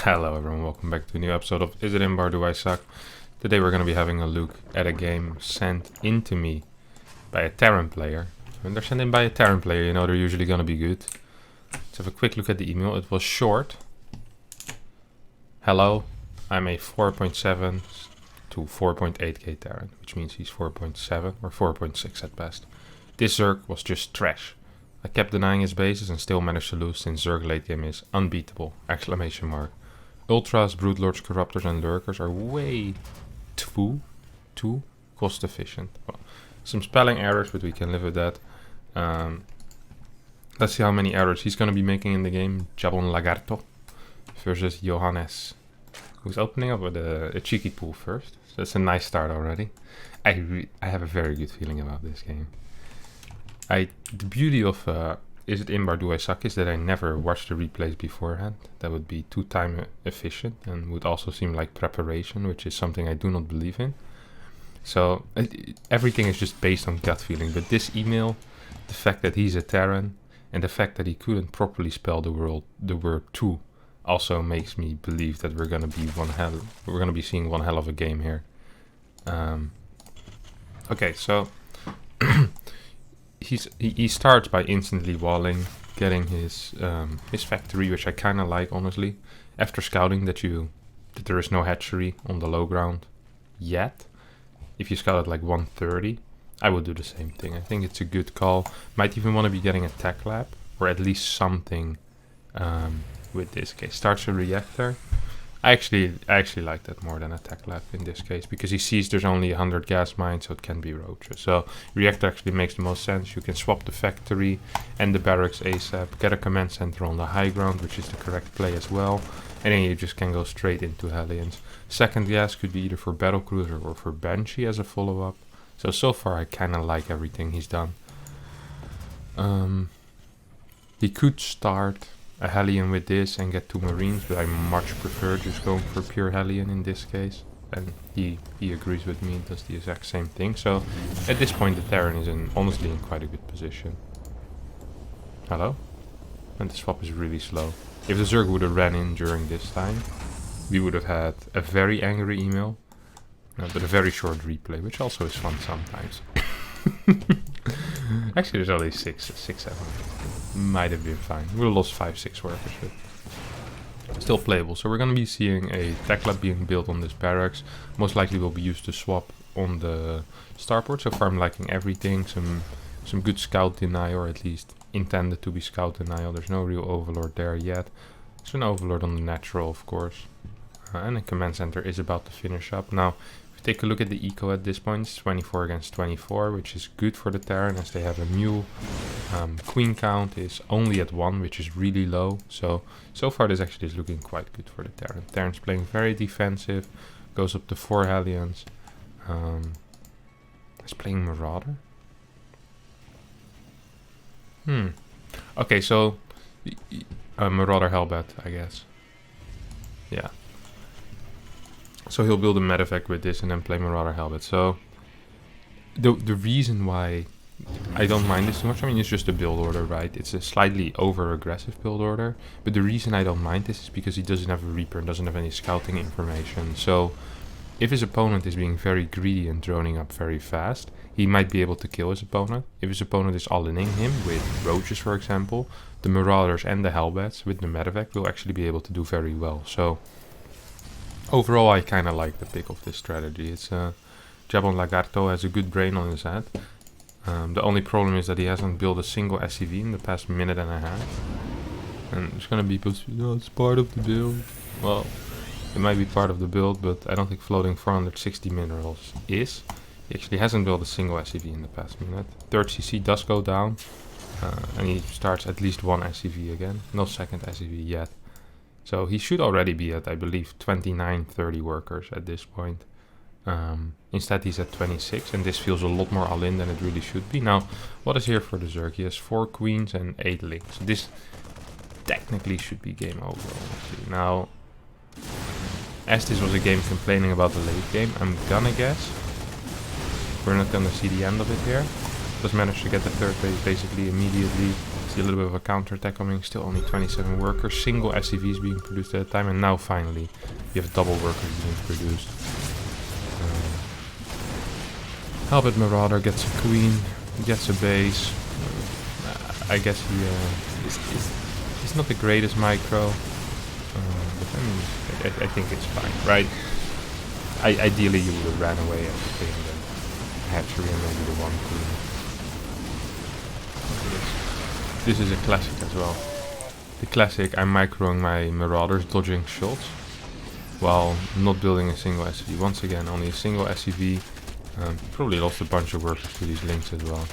Hello everyone, welcome back to a new episode of Is It Imba or Do I Suck? Today we're going to be having a look at a game sent in to me by a Terran player. When they're sent in by a Terran player, you know they're usually going to be good. Let's have a quick look at the email. It was short. Hello, I'm a 4.7 to 4.8k Terran, which means he's 4.7 or 4.6 at best. This Zerg was just trash. I kept denying his bases and still managed to lose since Zerg late game is unbeatable! Exclamation mark. Ultras, Broodlords, Corruptors and Lurkers are way too cost efficient. Well, some spelling errors, but we can live with that. Let's see how many errors he's going to be making in the game. Jabon Lagarto versus Johannes, who's opening up with a cheeky pool first. So that's a nice start already. I have a very good feeling about this game. The beauty of Is It Imba or Do I Suck is that I never watched the replays beforehand. That would be too time efficient and would also seem like preparation, which is something I do not believe in. So everything is just based on gut feeling. But this email, the fact that he's a Terran and the fact that he couldn't properly spell the word two, also makes me believe that we're gonna be seeing one hell of a game here. Okay, so he starts by instantly walling, getting his factory, which I kind of like, honestly. After scouting that there is no hatchery on the low ground yet. If you scout at like 130, I would do the same thing. I think it's a good call. Might even want to be getting a tech lab or at least something with this case. Starts a reactor. I actually like that more than a tech lab in this case, because he sees there's only 100 gas mines, so it can be roaches. So reactor actually makes the most sense. You can swap the factory and the barracks ASAP, get a command center on the high ground, which is the correct play as well, and then you just can go straight into Hellions. Second gas could be either for Battlecruiser or for Banshee as a follow-up. So far I kind of like everything he's done. He could start a Hellion with this and get 2 Marines, but I much prefer just going for pure Hellion in this case. And he agrees with me, does the exact same thing. So at this point the Terran is honestly in quite a good position. Hello? And the swap is really slow. If the Zerg would have ran in during this time, we would have had a very angry email, but a very short replay, which also is fun sometimes. Actually, there's only 7. Might have been fine. We lost 5-6 workers, but still playable. So we're going to be seeing a tech lab being built on this barracks. Most likely will be used to swap on the starport. So far I'm liking everything. Some good scout denial, or at least intended to be scout denial. There's no real overlord there yet. There's an overlord on the natural, of course. And the command center is about to finish up. Now, take a look at the eco at this point. It's 24 against 24, which is good for the Terran as they have a mule. Queen count is only at 1, which is really low. So far this actually is looking quite good for the Terran. Terran's playing very defensive, goes up to 4 Hellions. He's playing Marauder. Okay, so Marauder Hellbat, I guess. Yeah. So he'll build a medevac with this and then play Marauder Hellbat. So the reason why I don't mind this too much, I mean, it's just a build order, right? It's a slightly over-aggressive build order. But the reason I don't mind this is because he doesn't have a Reaper and doesn't have any scouting information. So if his opponent is being very greedy and droning up very fast, he might be able to kill his opponent. If his opponent is all-inning him with roaches, for example, the Marauders and the Hellbats with the medevac will actually be able to do very well. So overall, I kind of like the pick of this strategy. It's Jabon Lagarto has a good brain on his head. The only problem is that he hasn't built a single SCV in the past minute and a half. And it's gonna be it's part of the build. Well, it might be part of the build, but I don't think floating 460 minerals is. He actually hasn't built a single SCV in the past minute. Third CC does go down, and he starts at least 1 SCV again. No second SCV yet. So he should already be at, I believe, 29-30 workers at this point. Instead he's at 26, and this feels a lot more all-in than it really should be. Now, what is here for the Zerg? He has 4 queens and 8 links. This technically should be game over, honestly. Now, as this was a game complaining about the late game, I'm gonna guess we're not gonna see the end of it here. Just managed to get the third base basically immediately. See a little bit of a counter-attack coming, still only 27 workers, single SCVs being produced at a time, and now finally you have double workers being produced. Halberd Marauder gets a queen, gets a base. I guess he's not the greatest micro, but I mean, I think it's fine, right? Ideally you would have ran away everything, and then hatchery and maybe the one queen. This is a classic as well. The classic, I'm microing my Marauders, dodging shots, while not building a single SCV. Once again, only a single SCV. Probably lost a bunch of workers to these links as well.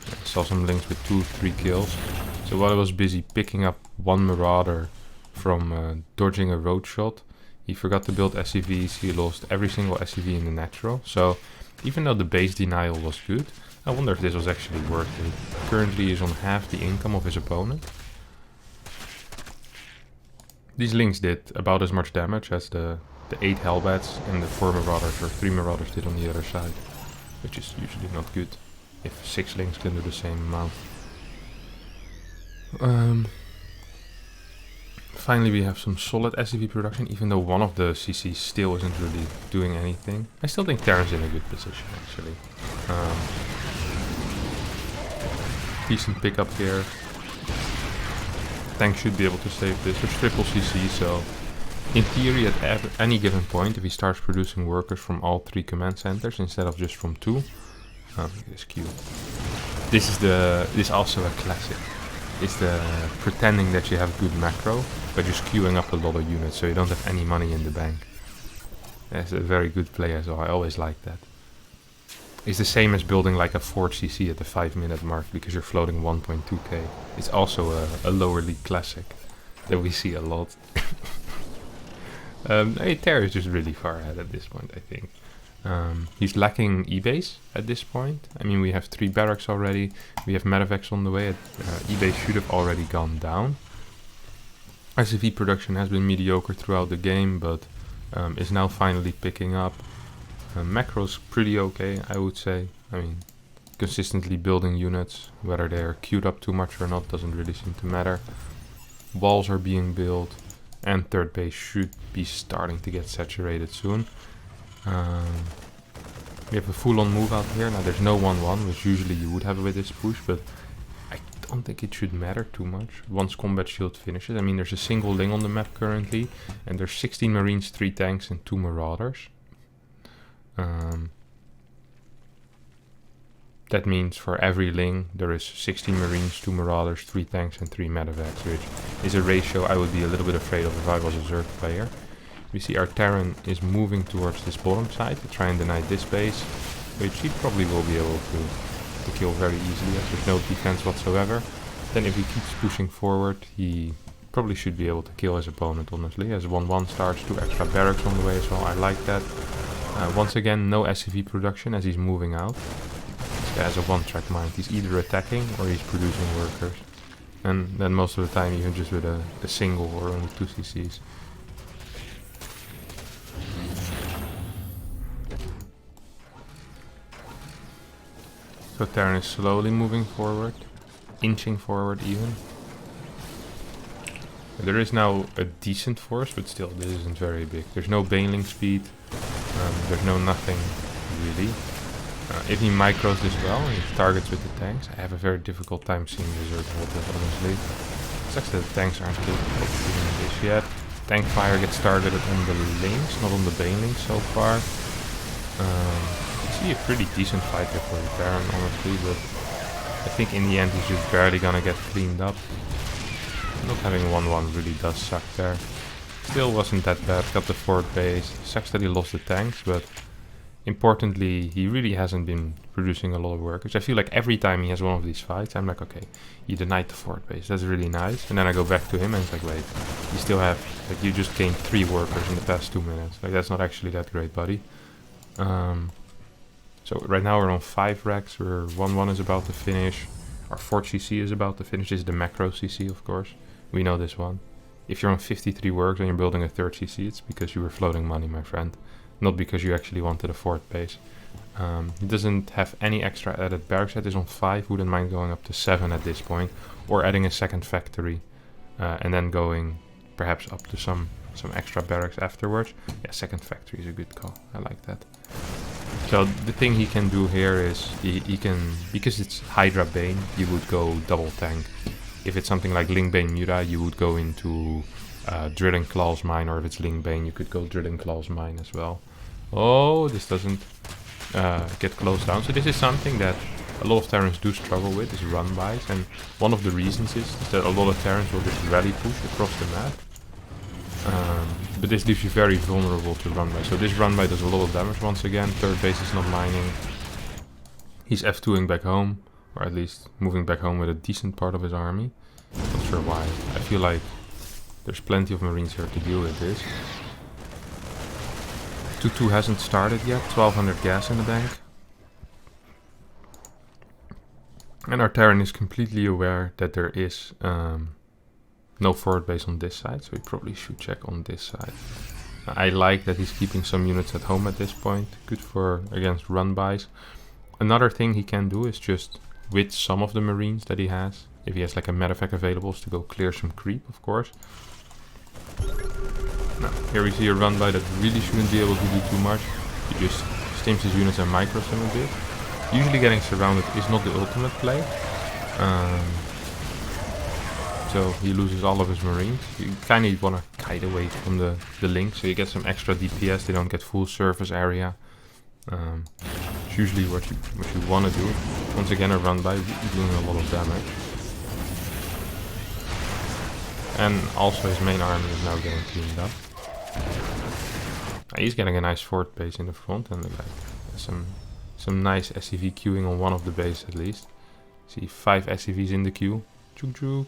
I saw some links with 2-3 kills. So while I was busy picking up one Marauder from dodging a road shot, he forgot to build SCVs. He lost every single SCV in the natural. So even though the base denial was good, I wonder if this was actually worth it. Currently he's on half the income of his opponent. These links did about as much damage as the 8 Hellbats and the 4 Marauders or 3 Marauders did on the other side, which is usually not good if 6 links can do the same amount. Finally we have some solid SCV production, even though one of the CCs still isn't really doing anything. I still think Terran's in a good position actually. Decent pickup here. Tank should be able to save this. There's triple CC, so in theory at any given point, if he starts producing workers from all 3 command centers instead of just from 2, this queue. This is also a classic. It's the pretending that you have good macro, but just queuing up a lot of units so you don't have any money in the bank. That's a very good play as well. I always like that. It's the same as building like a 4 CC at the 5-minute mark because you're floating 1.2k. It's also a lower league classic that we see a lot. Terra is just really far ahead at this point, I think. He's lacking E-base at this point. I mean, we have 3 barracks already. We have medevacs on the way. E-base should have already gone down. SCV production has been mediocre throughout the game, but is now finally picking up. Macro's pretty okay, I would say. I mean, consistently building units, whether they're queued up too much or not, doesn't really seem to matter. Walls are being built, and third base should be starting to get saturated soon. We have a full-on move out here. Now there's no 1-1, which usually you would have with this push, but I don't think it should matter too much once combat shield finishes. I mean, there's a single Ling on the map currently, and there's 16 Marines, 3 tanks, and 2 Marauders. That means for every Ling there is 16 Marines, 2 Marauders, 3 tanks and 3 medevacs, which is a ratio I would be a little bit afraid of if I was a Zerg player. We see our Terran is moving towards this bottom side to try and deny this base, which he probably will be able to kill very easily as there's no defense whatsoever. Then if he keeps pushing forward, he probably should be able to kill his opponent, honestly. As 1-1 starts, 2 extra barracks on the way as well, I like that. Once again, no SCV production as he's moving out. This guy has a one-track mind. He's either attacking or he's producing workers. And then most of the time even just with a single or only 2 CCs. So Terran is slowly moving forward, inching forward even. There is now a decent force, but still this isn't very big. There's no Baneling speed. There's no nothing really. If he micros this well and he targets with the tanks, I have a very difficult time seeing the Zerg hold this, honestly. It sucks that the tanks aren't capable of doing this yet. Tank fire gets started on the links, not on the Banelings so far. I see a pretty decent fight here for the Baron, honestly, but I think in the end he's just barely gonna get cleaned up. Not having 1-1 really does suck there. Still wasn't that bad, got the 4th base. Sucks that he lost the tanks, but importantly, he really hasn't been producing a lot of workers. I feel like every time he has one of these fights, I'm like, okay, you denied the 4th base, that's really nice. And then I go back to him and it's like, wait, you still have, like, you just gained 3 workers in the past 2 minutes. Like, that's not actually that great, buddy. So right now we're on 5 racks, where 1-1 is about to finish. Our 4th CC is about to finish. This is the macro CC, of course. We know this one. If you're on 53 works and you're building a 3rd CC, it's because you were floating money, my friend. not because you actually wanted a fort base. He doesn't have any extra added barracks yet, is on 5, wouldn't mind going up to 7 at this point, or adding a second factory, and then going perhaps up to some extra barracks afterwards. Yeah, second factory is a good call, I like that. So the thing he can do here is, he can, because it's Hydra Bane, you would go double tank. If it's something like Ling Bane Mura, you would go into Drilling Claws Mine, or if it's Ling Bane, you could go Drilling Claws Mine as well. Oh, this doesn't get closed down. So this is something that a lot of Terrans do struggle with, is run-bys, and one of the reasons is that a lot of Terrans will just rally push across the map. But this leaves you very vulnerable to run-by. So this run-by does a lot of damage once again. Third base is not mining. He's F2ing back home, or at least moving back home with a decent part of his army. Not sure why. I feel like there's plenty of Marines here to deal with this. 2-2 hasn't started yet, 1200 gas in the bank. And our Terran is completely aware that there is no forward base on this side, so we probably should check on this side. I like that he's keeping some units at home at this point, good for against run-bys. Another thing he can do is just, with some of the Marines that he has, if he has like a medevac available, is to go clear some creep, of course. Now, here we see a run-by that really shouldn't be able to do too much. He just stims his units and micros them a bit. Usually getting surrounded is not the ultimate play. So he loses all of his Marines. You kind of want to kite away from the link, so you get some extra DPS. They don't get full surface area. It's usually what you want to do. Once again, a run-by doing a lot of damage. And also his main army is now getting cleaned up. He's getting a nice fort base in the front, and like some nice SCV queuing on one of the bases at least. See 5 SCVs in the queue. Chook chook.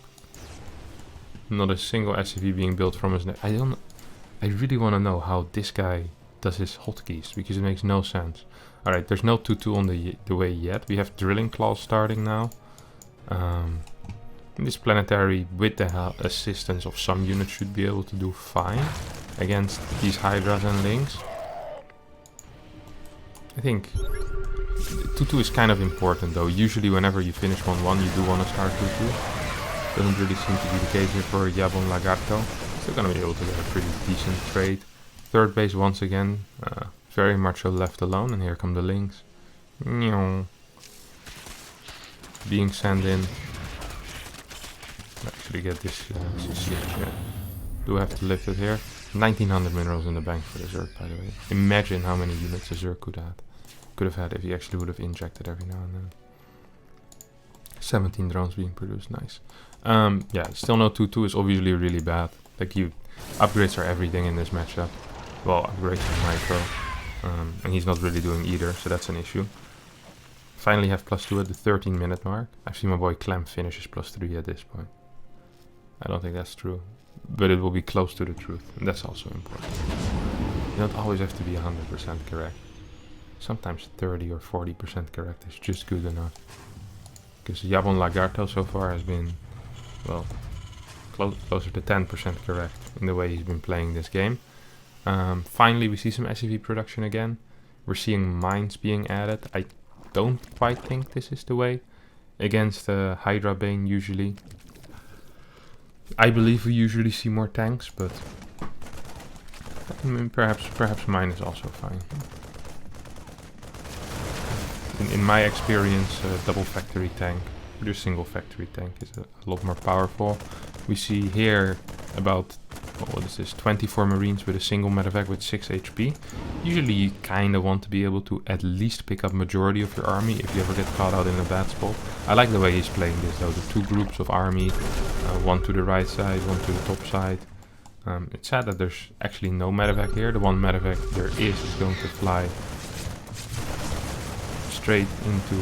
Not a single SCV being built from his neck. I really want to know how this guy does his hotkeys, because it makes no sense. Alright, there's no 2-2 on the way yet. We have Drilling Claws starting now. This planetary, with the assistance of some units, should be able to do fine against these Hydras and Lings. I think 2-2 is kind of important though. Usually whenever you finish 1-1 you do want to start 2-2. Doesn't really seem to be the case here for Jabon Lagarto. Still gonna be able to get a pretty decent trade. Third base once again, very much so left alone, and here come the Lings. Being sent in. Actually get this yeah. Do have to lift it here. 1900 minerals in the bank for the Zerg, by the way. Imagine how many units the Zerg could have had if he actually would have injected every now and then. 17 drones being produced, nice. Yeah, still no 2-2 is obviously really bad. Like, upgrades are everything in this matchup. Well, upgrades are micro. And he's not really doing either, so that's an issue. Finally have +2 at the 13-minute mark. I've seen my boy Clem finishes +3 at this point. I don't think that's true, but it will be close to the truth, and that's also important. You don't always have to be 100% correct. Sometimes 30 or 40% correct is just good enough. Because Jabon Lagarto so far has been, well, closer to 10% correct in the way he's been playing this game. Finally, we see some SCV production again. We're seeing mines being added. I don't quite think this is the way against Hydra Bane usually. I believe we usually see more tanks, but I mean, perhaps mine is also fine. In my experience, double factory tank, or single factory tank is a lot more powerful. We see here about, what is this, 24 Marines with a single medevac with 6 HP. Usually you kind of want to be able to at least pick up majority of your army if you ever get caught out in a bad spot. I like the way he's playing this though, the 2 groups of army, one to the right side, one to the top side. It's sad that there's actually no medevac here. The one medevac there is going to fly straight into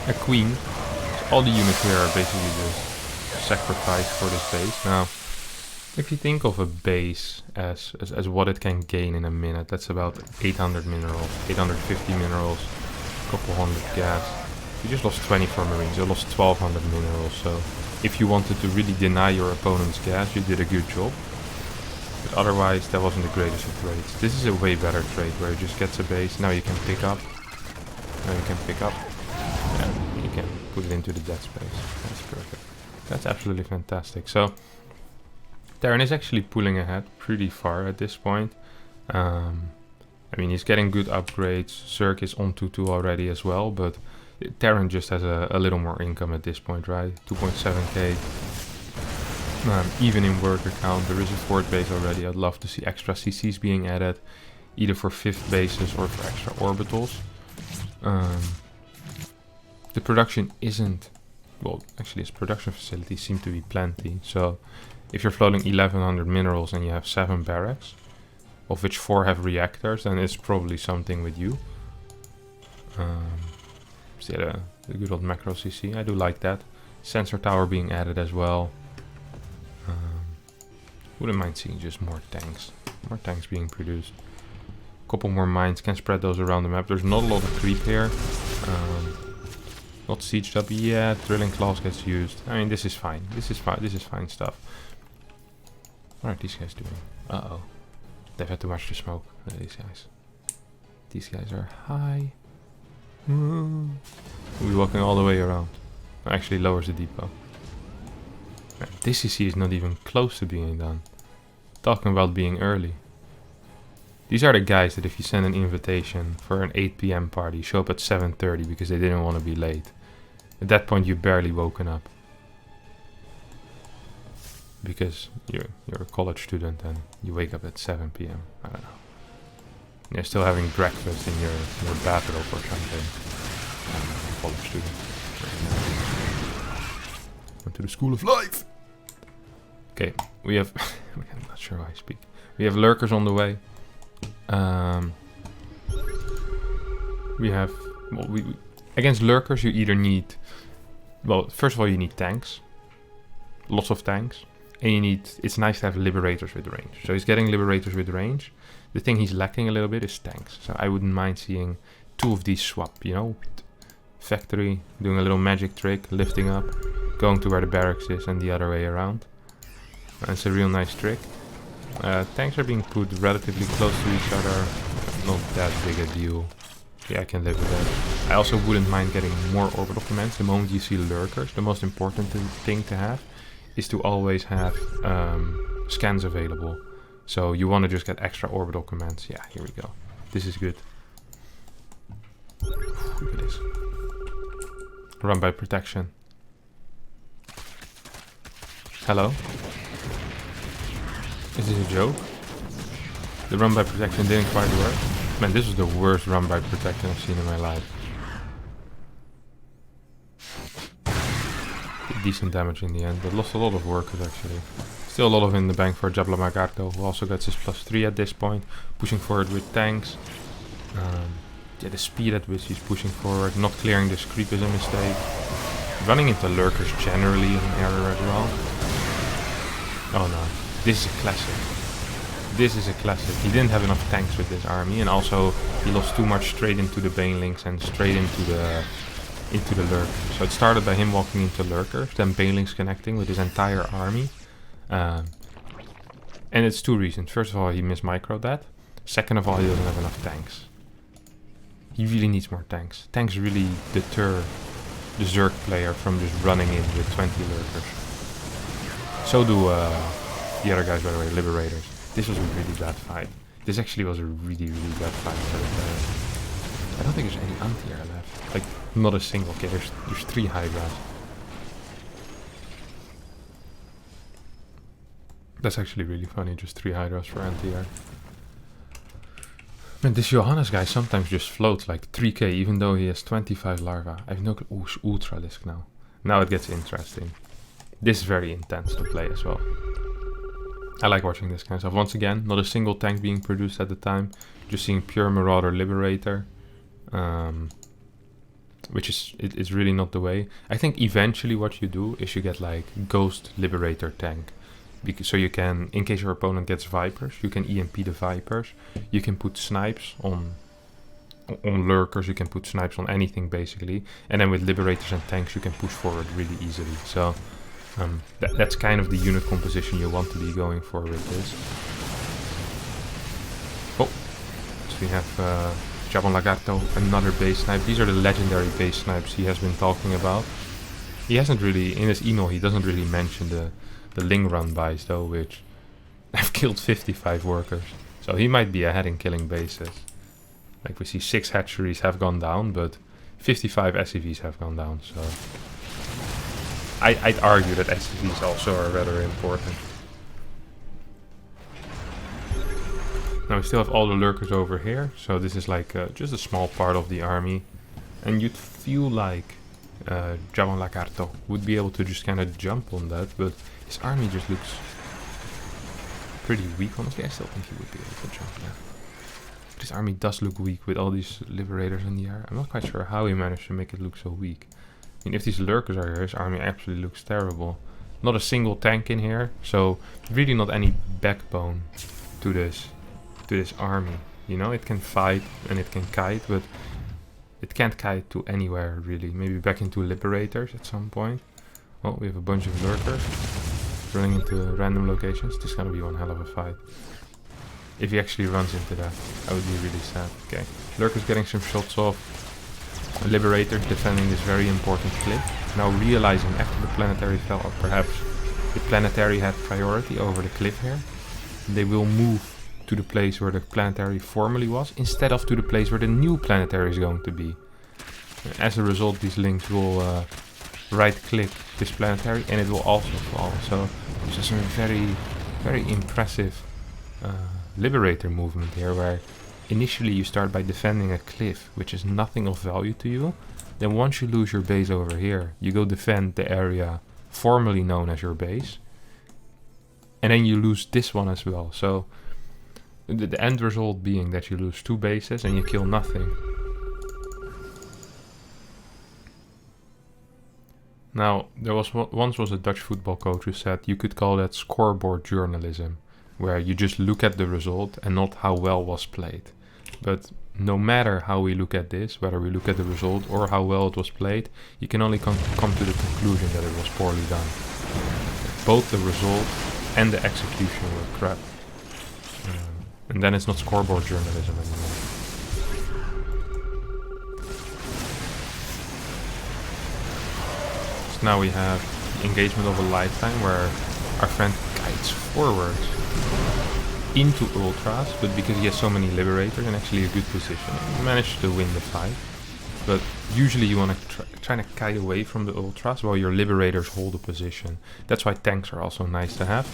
a queen. So all the units here are basically just sacrificed for this base. Now, if you think of a base as what it can gain in a minute, that's about 800 minerals, 850 minerals, a couple hundred gas. You just lost 24 Marines, you lost 1200 minerals, so if you wanted to really deny your opponent's gas, you did a good job. But otherwise, that wasn't the greatest of trades. This is a way better trade, where he just gets a base. Now you can pick up. Now you can pick up. Yeah, you can put it into the dead space. That's perfect. That's absolutely fantastic. So, Terran is actually pulling ahead pretty far at this point. I mean, he's getting good upgrades. Zerg is on 2-2 already as well, but Terran just has a little more income at this point, right? 2.7k. Even in worker count, there is a 4th base already. I'd love to see extra CCs being added, either for 5th bases or for extra orbitals. The production isn't... Well, actually his production facilities seem to be plenty. So if you're floating 1100 minerals and you have 7 barracks, of which 4 have reactors, then it's probably something with you. So yeah, the good old macro CC, I do like that. Sensor tower being added as well. Wouldn't mind seeing just more tanks. More tanks being produced. Couple more mines, can spread those around the map. There's not a lot of creep here. Not sieged up yet. Drilling claws gets used. I mean, this is fine. This is fine. This is fine stuff. What are these guys doing? Uh-oh. They've had too much to smoke. These guys. These guys are high. We're walking all the way around. Actually lowers the depot. This CC is not even close to being done. Talking about being early. These are the guys that if you send an invitation for an 8 PM party, show up at 7:30 because they didn't want to be late. At that point you've barely woken up. Because you're a college student and you wake up at 7 PM. I don't know. You're still having breakfast in your bathrobe or something. I'm a college student. Went to the school of life! Okay, we have... I'm not sure how I speak. We have lurkers on the way. We have... Well, against lurkers you either need... Well, first of all you need tanks. Lots of tanks. And you need... It's nice to have liberators with range. So he's getting liberators with range. The thing he's lacking a little bit is tanks. So I wouldn't mind seeing 2 of these swap, you know? Factory, doing a little magic trick, lifting up, going to where the barracks is and the other way around. It's a real nice trick. Tanks are being put relatively close to each other. Not that big a deal. Yeah, I can live with that. I also wouldn't mind getting more orbital commands. The moment you see lurkers, the most important thing to have is to always have scans available. So you want to just get extra orbital commands. Yeah, here we go. This is good. Look at this. Run by protection. Hello? Is this a joke? The run by protection didn't quite work. Man, this was the worst run by protection I've seen in my life. Decent damage in the end, but lost a lot of workers actually. Still a lot of in the bank for Jabla Magarto, who also gets his +3 at this point. Pushing forward with tanks. Yeah, the speed at which he's pushing forward, not clearing this creep is a mistake. Running into lurkers generally is an error as well. Oh no, this is a classic. This is a classic. He didn't have enough tanks with this army, and also he lost too much straight into the banelings and straight into the lurkers. So it started by him walking into lurkers, then banelings connecting with his entire army. And it's 2 reasons. First of all, he mismicroed that. Second of all, he doesn't have enough tanks. He really needs more tanks. Tanks really deter the Zerg player from just running in with 20 lurkers. So do the other guys, by the way, Liberators. This was a really bad fight. This actually was a really, really bad fight. But, I don't think there's any anti-air left. Like, not a single. Okay, there's 3 Hydras. That's actually really funny, just 3 Hydras for anti-air. Man, this Johannes guy sometimes just floats like 3k, even though he has 25 larva. I have no clue. Ooh, Ultralisk now. Now it gets interesting. This is very intense to play as well. I like watching this kind of stuff. Once again, not a single tank being produced at the time. Just seeing pure Marauder Liberator. Which is really not the way. I think eventually what you do is you get like Ghost Liberator tank. So you can, in case your opponent gets Vipers, you can EMP the Vipers. You can put snipes on lurkers, you can put snipes on anything basically. And then with Liberators and tanks you can push forward really easily. So that's kind of the unit composition you want to be going for with this. We have Jabon Lagarto, another base snipe. These are the legendary base snipes he has been talking about. He hasn't really, in his email, he doesn't really mention the Ling run buys though, which have killed 55 workers. So he might be ahead in killing bases. Like we see 6 hatcheries have gone down, but 55 SCVs have gone down, so... I'd argue that SCVs also are rather important. Now we still have all the lurkers over here, so this is like just a small part of the army. And you'd feel like Jabon Lagarto would be able to just kind of jump on that, but his army just looks pretty weak, honestly. I still think he would be able to jump there. This army does look weak with all these liberators in the air. I'm not quite sure how he managed to make it look so weak. I mean, if these lurkers are here, his army absolutely looks terrible. Not a single tank in here, so really not any backbone to this army. You know, it can fight and it can kite, but it can't kite to anywhere really. Maybe back into liberators at some point. Oh, we have a bunch of lurkers running into random locations. This is gonna be one hell of a fight. If he actually runs into that, I would be really sad. Okay, lurkers getting some shots off. Liberators defending this very important cliff. Now realizing after the planetary fell, or perhaps the planetary had priority over the cliff here, they will move to the place where the planetary formerly was, instead of to the place where the new planetary is going to be. As a result, these links will right-click this planetary and it will also fall. So this is a very, very impressive liberator movement here, where initially you start by defending a cliff, which is nothing of value to you. Then once you lose your base over here, you go defend the area formerly known as your base. And then you lose this one as well. So the end result being that you lose 2 bases and you kill nothing. Now, there was once was a Dutch football coach who said you could call that scoreboard journalism, where you just look at the result and not how well was played. But no matter how we look at this, whether we look at the result or how well it was played, you can only come to the conclusion that it was poorly done. Both the result and the execution were crap. And then it's not scoreboard journalism anymore. So now we have the engagement of a lifetime, where our friend kites forward into ultras, but because he has so many liberators and actually a good position, he managed to win the fight. But usually you want to try to kite away from the ultras while your liberators hold a position. That's why tanks are also nice to have.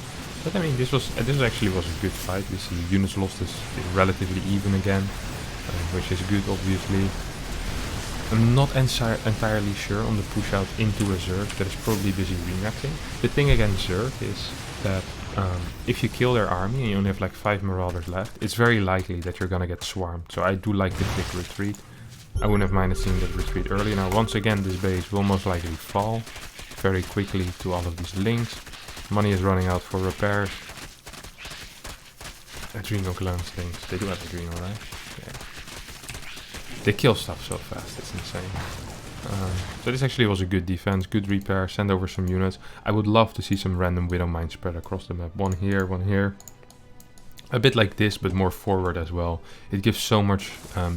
But I mean, this actually was a good fight. We see units lost is relatively even again, which is good, obviously. I'm not entirely sure on the push out into a Zerg that is probably busy reacting. The thing against Zerg is that if you kill their army and you only have like 5 marauders left, it's very likely that you're gonna get swarmed. So I do like the quick retreat. I wouldn't have minded seeing that retreat early. Now once again, this base will most likely fall very quickly to all of these links. Money is running out for repairs. Adrenal clones things. They do have adrenal, right? Yeah. They kill stuff so fast, it's insane. So this actually was a good defense, good repair, send over some units. I would love to see some random Widow Mine spread across the map. One here, one here. A bit like this, but more forward as well. It gives so much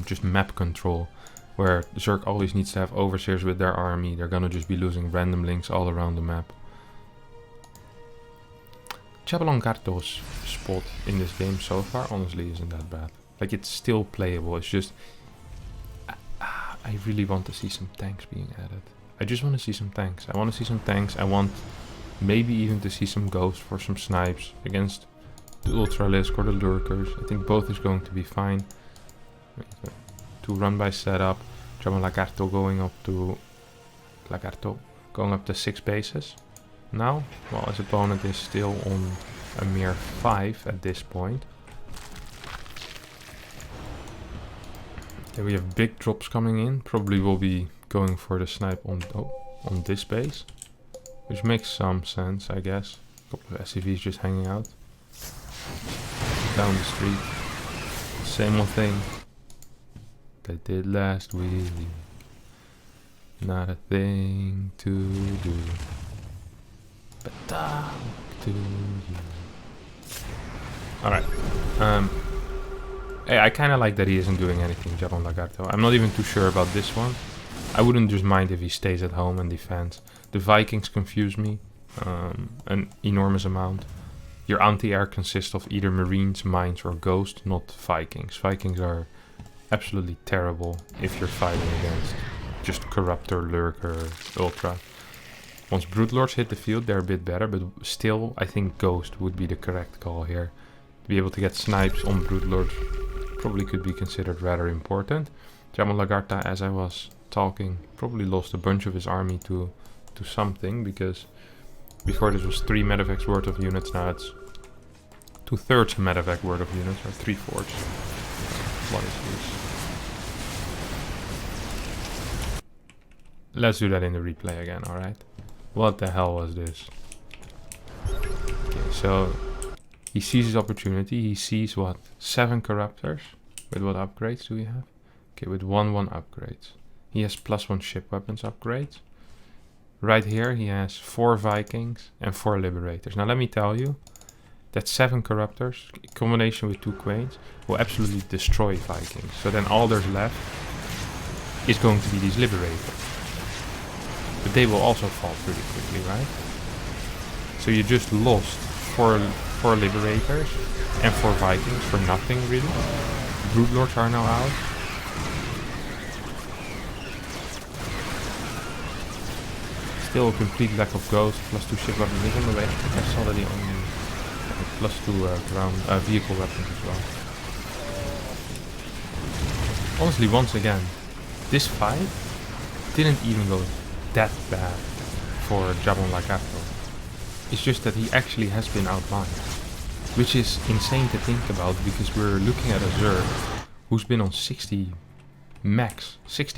just map control, where Zerg always needs to have overseers with their army. They're gonna just be losing random links all around the map. Jabon Lagarto's spot in this game so far honestly isn't that bad. Like, it's still playable, it's just... I really want to see some tanks being added. I just want to see some tanks. I want to see some tanks. I want maybe even to see some ghosts for some snipes against the Ultralisk or the Lurkers. I think both is going to be fine. To run by setup. Jabon Lagarto going up to 6 bases. Now, while his opponent is still on a mere 5 at this point. Okay, we have big drops coming in. Probably will be going for the snipe on this base, which makes some sense, I guess. A couple of SCVs just hanging out down the street. Same old thing they did last week. Not a thing to do but talk to you. Alright. I kind of like that he isn't doing anything, Jabon Lagarto. I'm not even too sure about this one. I wouldn't just mind if he stays at home and defends. The Vikings confuse me an enormous amount. Your anti-air consists of either Marines, Mines, or Ghost, not Vikings. Vikings are absolutely terrible if you're fighting against just Corruptor, Lurker, Ultra. Once Broodlords hit the field, they're a bit better, but still, I think Ghost would be the correct call here. To be able to get snipes on Broodlords probably could be considered rather important. Jabon Lagarta, as I was talking, probably lost a bunch of his army to something, because before this was 3 medevacs worth of units, now it's 2/3 medevac worth of units, or 3/4. What is this? Let's do that in the replay again, alright? What the hell was this? Okay, so he sees his opportunity. He sees what? 7 Corruptors. With what upgrades do we have? Okay, with 1/1 upgrades. He has +1 ship weapons upgrades. Right here he has 4 Vikings and 4 Liberators. Now let me tell you, that 7 Corruptors, in combination with 2 Quains, will absolutely destroy Vikings. So then all there's left is going to be these Liberators. But they will also fall pretty quickly, right? So you just lost 4 Liberators and 4 Vikings for nothing, really. Broodlords are now out. Still a complete lack of Ghost, +2 ship weapons. I think I saw that he only +2 ground vehicle weapons as well. Honestly, once again, this fight didn't even go that bad for Jabon Lagarto. It's just that he actually has been outlined, which is insane to think about, because we're looking at a Zerg who's been on 60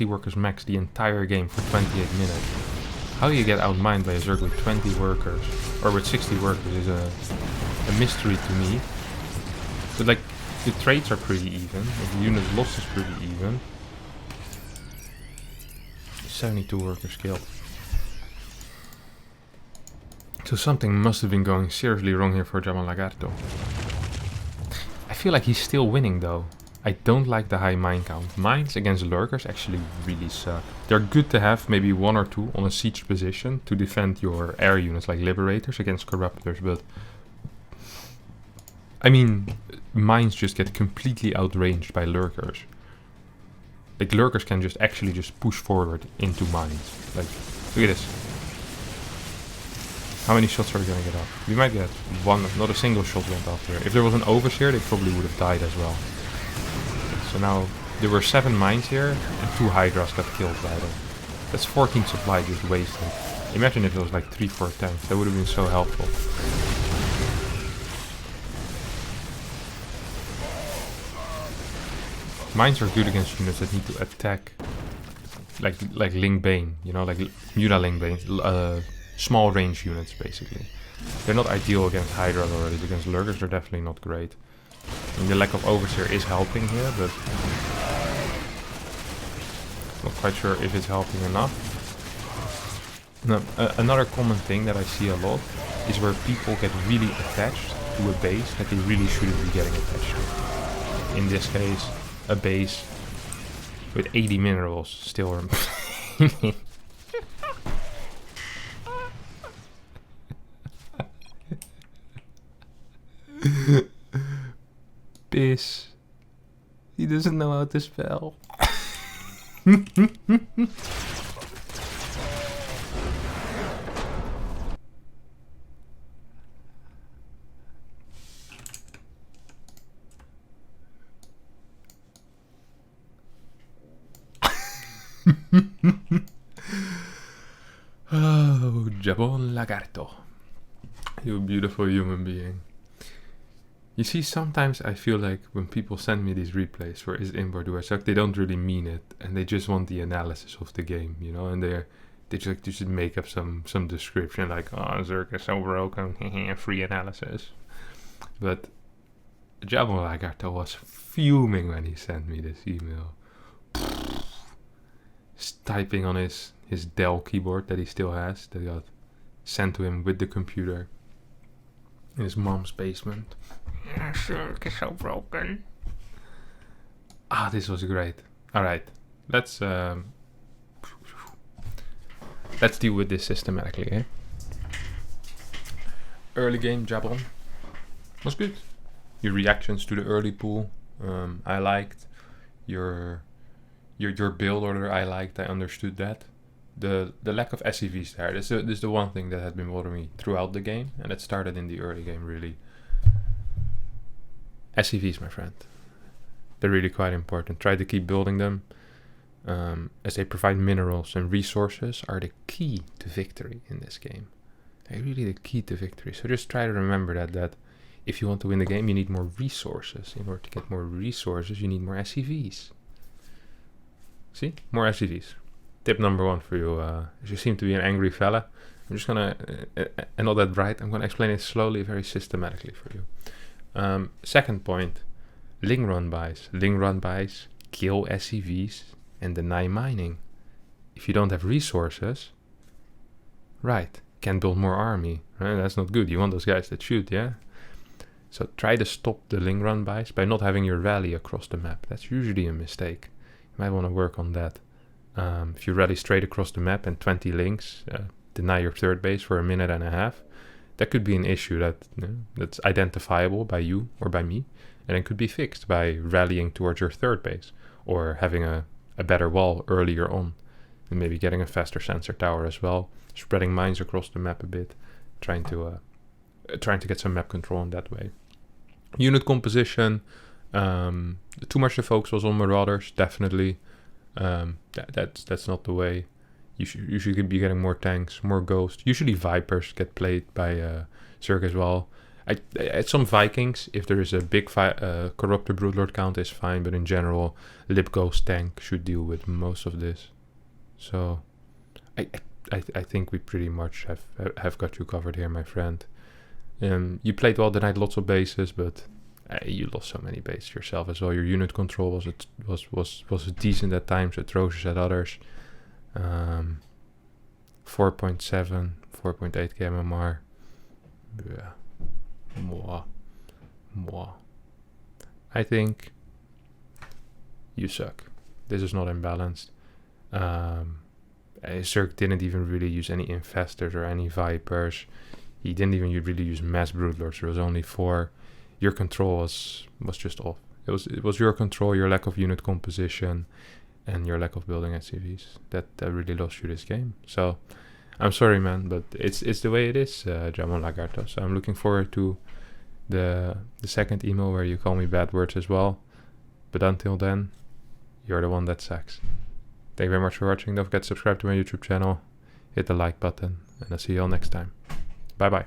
workers max the entire game for 28 minutes. How you get outmined by a Zerg with 20 workers, or with 60 workers, is a mystery to me. But like, the trades are pretty even, the unit loss is pretty even. 72 workers killed. So something must have been going seriously wrong here for Jabon Lagarto. I feel like he's still winning though. I don't like the high mine count. Mines against lurkers actually really suck. They're good to have, maybe 1 or 2 on a siege position to defend your air units like Liberators against Corruptors, but I mean, mines just get completely outranged by lurkers. Like, lurkers can just actually just push forward into mines. Like, look at this. How many shots are we gonna get off? We might get 1, not a single shot went off here. If there was an overseer, they probably would have died as well. So now, there were 7 mines here, and 2 Hydras got killed by them. That's 14 supply just wasted. Imagine if it was like 3-4 tanks, that would have been so helpful. Mines are good against units that need to attack, like Ling Bane, you know, like Muda Ling Bane, small range units basically. They're not ideal against Hydra already, but against Lurkers they're definitely not great. And the lack of Overseer is helping here, but not quite sure if it's helping enough. Now, another common thing that I see a lot is where people get really attached to a base that they really shouldn't be getting attached to. In this case, a base with 80 minerals still. Piss. He doesn't know how to spell. Oh, Jabon Lagarto. You a beautiful human being. You see, sometimes I feel like when people send me these replays for is it Imba or do I suck, they don't really mean it, and they just want the analysis of the game, you know, and they just make up some description like, oh, Zerg is so broken, free analysis. But Jabon Lagarto was fuming when he sent me this email. He's typing on his Dell keyboard that he still has, that got sent to him with the computer in his mom's basement. Yeah, Zerg is so broken. Ah, this was great. All right, let's deal with this systematically. Eh? Early game Jabon was good. Your reactions to the early pool, I liked. Your build order, I liked. I understood that. The lack of SCVs there. This is the one thing that had been bothering me throughout the game, and it started in the early game really. SCVs, my friend. They're really quite important. Try to keep building them, as they provide minerals and resources are the key to victory in this game. They're really the key to victory. So just try to remember that if you want to win the game, you need more resources. In order to get more resources, you need more SCVs. See? More SCVs. Tip number 1 for you. As you seem to be an angry fella, I'm just gonna, and not that bright, I'm gonna explain it slowly, very systematically for you. Second point, Ling run buys. Ling run buys kill SCVs and deny mining. If you don't have resources, right, can't build more army. Right? That's not good. You want those guys that shoot, yeah? So try to stop the Ling run buys by not having your rally across the map. That's usually a mistake. You might want to work on that. If you rally straight across the map and 20 links deny your third base for a minute and a half, that could be an issue that's identifiable by you or by me, and it could be fixed by rallying towards your third base or having a better wall earlier on, and maybe getting a faster sensor tower as well, spreading mines across the map a bit, trying to get some map control in that way. Unit composition, too much to focus was on Marauders, definitely. That's not the way. You should be getting more tanks, more ghosts. Usually Vipers get played by Zerg as well. At some Vikings, if there is a big corrupted Broodlord count, is fine, but in general, Lip Ghost tank should deal with most of this. So, I think we pretty much have got you covered here, my friend. You played well tonight, lots of bases, but you lost so many bases yourself as well. Your unit control was decent at times, atrocious at others. 4.7, 4.8 KMMR. Yeah. Moi. I think you suck. This is not imbalanced. Zerg didn't even really use any infestors or any vipers. He didn't even really use mass broodlords. There was only 4. Your control was just off. It was your control, your lack of unit composition, and your lack of building SCVs that really lost you this game. So I'm sorry, man, but it's the way it is, Jamon Lagarto. So I'm looking forward to the second email where you call me bad words as well. But until then, you're the one that sucks. Thank you very much for watching. Don't forget to subscribe to my YouTube channel, hit the like button, and I'll see you all next time. Bye bye.